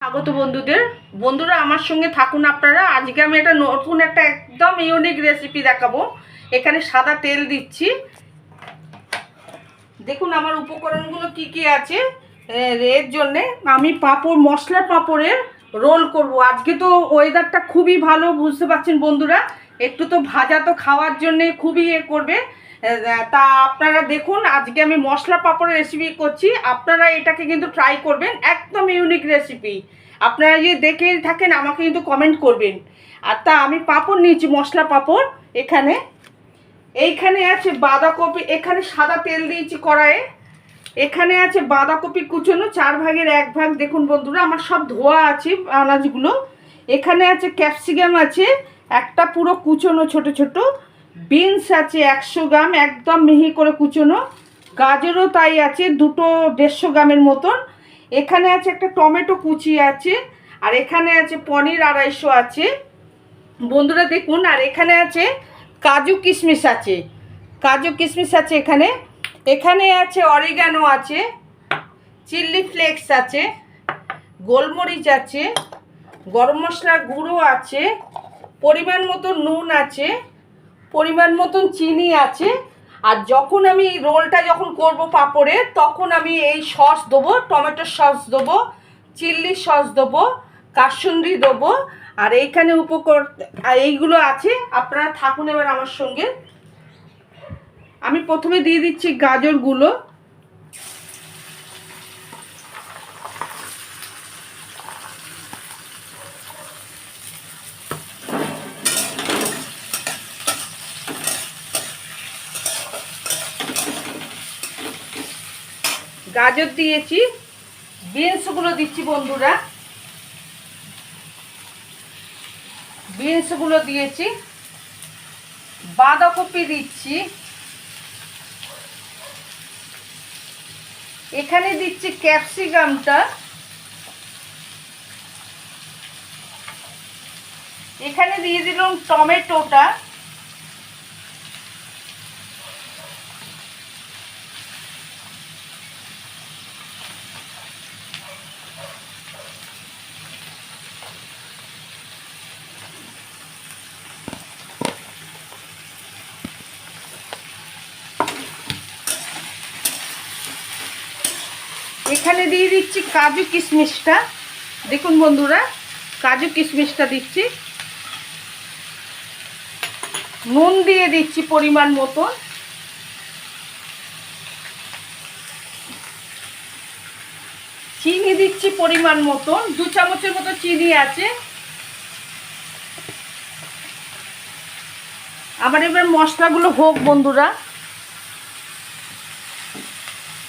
স্বাগত বন্ধুরা আমার সঙ্গে থাকুন আপনারা। আজকে আমি নতুন একটা একদম ইউনিক রেসিপি দেখাবো। এখানে সাদা তেল দিচ্ছি। দেখুন আমার উপকরণগুলো কি কি আছে। এর জন্যে আমি মশলার পাঁপড়ের রোল করব। আজকে তো ওয়েদারটা খুবই ভালো, বুঝতে পারছেন বন্ধুরা। একটু তো ভাজা তো খাওয়ার জন্যে খুবই করবে। তা আপনারা দেখুন, আজকে আমি মশলা পাঁপড়ের রেসিপি করছি। আপনারা এটাকে কিন্তু ট্রাই করবেন, একদম ইউনিক রেসিপি। আপনারা যদি দেখে থাকেন আমাকে কিন্তু কমেন্ট করবেন। আর তা আমি পাঁপড় নিয়েছি, মশলা পাঁপড়। এইখানে আছে বাঁধাকপি, এখানে সাদা তেল দিয়েছি কড়াইয়ে। এখানে আছে বাঁধাকপি কুচনো 4 ভাগের 1 ভাগ। দেখুন বন্ধুরা আমার সব ধোয়া আছে আনাজগুলো। এখানে আছে ক্যাপসিকাম আছে একটা পুরো কুচনো ছোট ছোট। বিনস আছে 100 গ্রাম একদম মিহি করে কুচনো। গাজরও তাই আছে দুটো 150 গ্রামের মতন। এখানে আছে একটা টমেটো কুচি আছে। আর এখানে আছে পনির 250 আছে বন্ধুরা দেখুন। আর এখানে আছে কাজু কিশমিশ আছে, এখানে। এখানে আছে অরিগানো আছে, চিলি ফ্লেক্স আছে, গোলমরিচ আছে, গরম মশলার গুঁড়ো আছে, পরিমাণ মতো নুন আছে, পরিমাণ মতন চিনি আছে। আর যখন আমি রোলটা করব পাঁপড়ে, তখন আমি এই সস দেবো, টমেটো সস দেবো, চিলি সস দেবো, কাসুন্দি দেবো। আর এইখানে এইগুলো আছে, আপনারা থাকুন এবার আমার সঙ্গে। আমি প্রথমে দিয়ে দিচ্ছি গাজরগুলো। গাজর দিয়েছি, বিনসগুলো দিচ্ছি বন্ধুরা, বিনসগুলো দিয়েছি, বাঁধাকপি দিচ্ছি, এখানে দিচ্ছি ক্যাপসিকামটা, এখানে দিয়ে দিলাম টমেটোটা, এখানে দিয়ে দিচ্ছি কাজু কিশমিশটা। দেখুন বন্ধুরা কাজু কিশমিশটা দিচ্ছি, নুন দিয়ে দিচ্ছি পরিমাণ মতো, চিনি দিচ্ছি পরিমাণ মতো, 2 চামচের মতো চিনি আছে। আবার এবার মশলাগুলো হোক বন্ধুরা।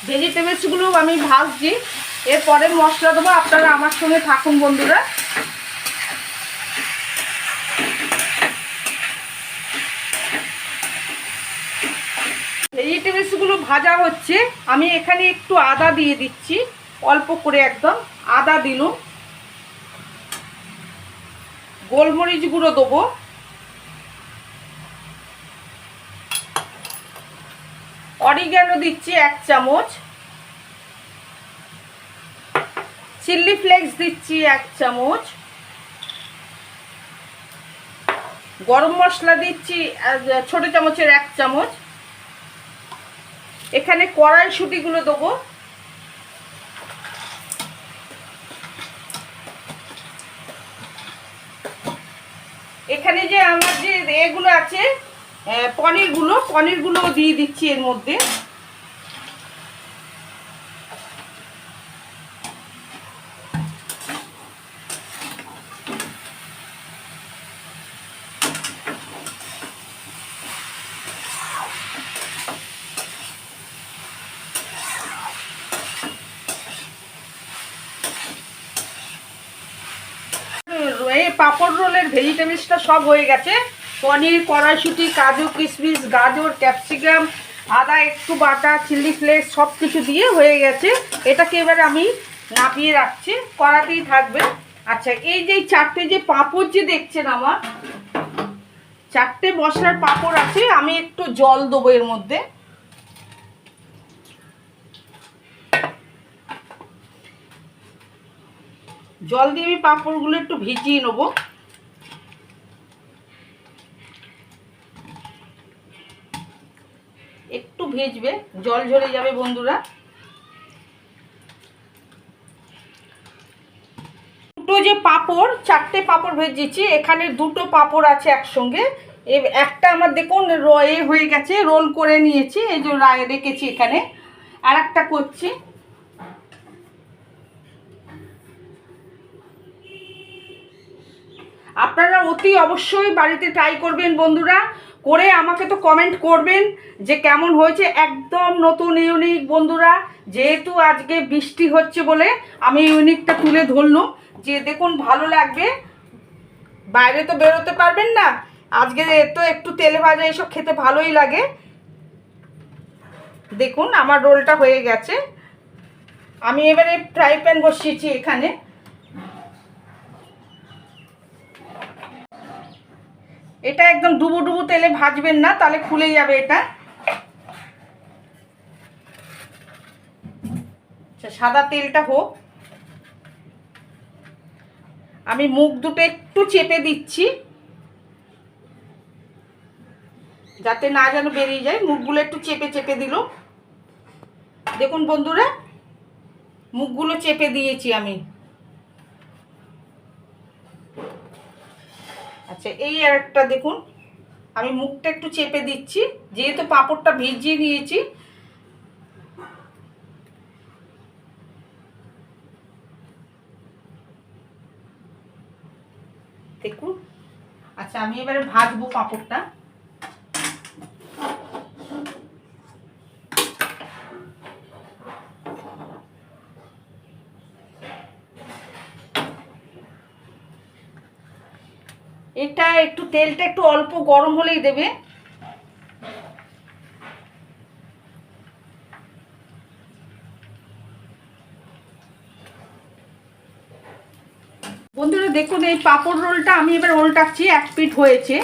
ভেজিটেবলসগুলো আমি ভাজছি, এরপরে মশলা দেবো। আপনারা আমার সঙ্গে থাকুন বন্ধুরা। ভেজিটেবলসগুলো ভাজা হচ্ছে, আমি এখানে একটু আদা দিয়ে দিচ্ছি, অল্প করে একদম আদা দিলাম। গোলমরিচ গুঁড়ো দেবো, অরিগানো দিচ্ছি 1 চামচ, চিলি ফ্লেক্স দিচ্ছি 1 চামচ, গরম মশলা দিচ্ছি ছোট চামচের 1 চামচ। এখানে কড়াইশুঁটিগুলো দেবো, এখানে যে আমার যে এগুলো আছে পনিরগুলো দিয়ে দিচ্ছি এর মধ্যে। এই পাঁপড় রোলের ভেজিটেবলসটা সব হয়ে গেছে। পনির, কড়াইশুঁটি, কাজু কিশমিশ, গাজর, ক্যাপসিকাম, আদা একটু বাটা, চিলি ফ্লেক্স সব কিছু দিয়ে হয়ে গেছে। এটাকে এবার আমি নাপিয়ে রাখছি, কড়াতেই থাকবে। আচ্ছা, এই যে 4টে যে পাঁপড় যে দেখছেন, আমার 4টে মশলার পাঁপড় আছে। আমি একটু জল দেবো এর মধ্যে। জল দিয়ে আমি পাঁপড়গুলো একটু ভিজিয়ে নেবো। একটু ভিজবে, জল ঝরে যাবে বন্ধুরা। দুটো যে পাঁপড়, 4টে পাঁপড় ভেজেছি, এখানে 2টো পাঁপড় আছে একসঙ্গে। একটা আমার দেখুন হয়ে গেছে, রোল করে নিয়েছি, এই যে রেখেছি এখানে। আর একটা করছি। আপনারা অতি অবশ্যই বাড়িতে ট্রাই করবেন বন্ধুরা, করে আমাকে তো কমেন্ট করবেন যে কেমন হয়েছে। একদম নতুন ইউনিক বন্ধুরা, যেহেতু আজকে বৃষ্টি হচ্ছে বলে আমি ইউনিকটা তুলে ধরলাম, যে দেখুন ভালো লাগবে। বাইরে তো বেরোতে পারবেন না, আজকে তো একটু তেলে ভাজা এসব খেতে ভালোই লাগে। দেখুন আমার রোলটা হয়ে গেছে। আমি এবারে ফ্রাই প্যান বসিয়েছি এখানে। এটা একদম ডুবো ডুবো তেলে ভাজবেন না, তাহলে খুলে যাবে এটা। আচ্ছা, সাদা তেলটা হোক। আমি মুখ দুটো একটু চেপে দিচ্ছি, যাতে না যেন বেরিয়ে যায়। মুখগুলো একটু চেপে চেপে দিল। দেখুন বন্ধুরা, মুখগুলো চেপে দিয়েছি আমি। আচ্ছা, এই আর একটা দেখুন, আমি মুখটা একটু চেপে দিচ্ছি, যেহেতু পাঁপড়টা ভিজিয়ে নিয়েছি। দেখুন। আচ্ছা, আমি এবারে ভাজবো পাঁপড়টা। এটা একটু তেলটা একটু অল্প গরম হলেই দেবে। বন্ধুরা দেখুন, এই পাঁপড় রোলটা আমি এবার উল্টাচ্ছি। 1 পিঠ হয়েছে,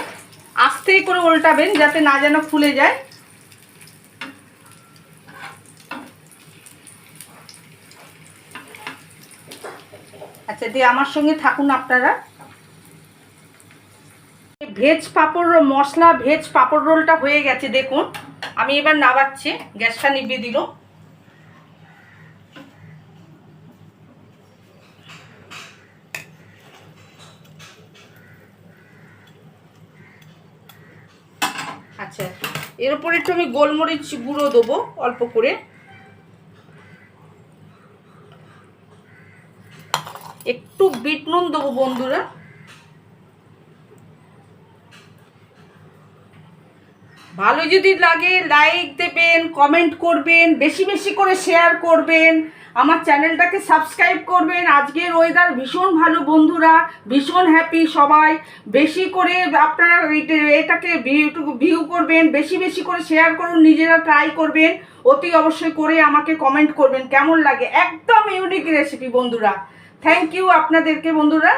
আস্তে করে উল্টাবেন যাতে না যেন ফুলে যায়। আচ্ছা, দিয়ে আমার সঙ্গে থাকুন আপনারা। ভেজ পাঁপড় মশলা, ভেজ পাঁপড় রোলটা হয়ে গেছে দেখুন। আমি এবার নামাচ্ছি, গ্যাসটা নিভিয়ে দিল। আচ্ছা, এর উপর একটু আমি গোলমরিচ গুঁড়ো দেবো অল্প করে। একটু বিট নুন দেবো বন্ধুরা। ভালো যদি লাগে লাইক দেবেন, কমেন্ট করবেন, বেশি বেশি করে শেয়ার করবেন, আমার চ্যানেলটাকে সাবস্ক্রাইব করবেন। আজকের ওয়েদার ভীষণ ভালো বন্ধুরা, ভীষণ হ্যাপি সবাই। বেশি করে আপনারা এটাকে ভিউ করবেন, বেশি বেশি করে শেয়ার করুন, নিজেরা ট্রাই করবেন, অতি অবশ্যই করে আমাকে কমেন্ট করবেন কেমন লাগে। একদম ইউনিক রেসিপি বন্ধুরা। থ্যাংক ইউ আপনাদেরকে বন্ধুরা।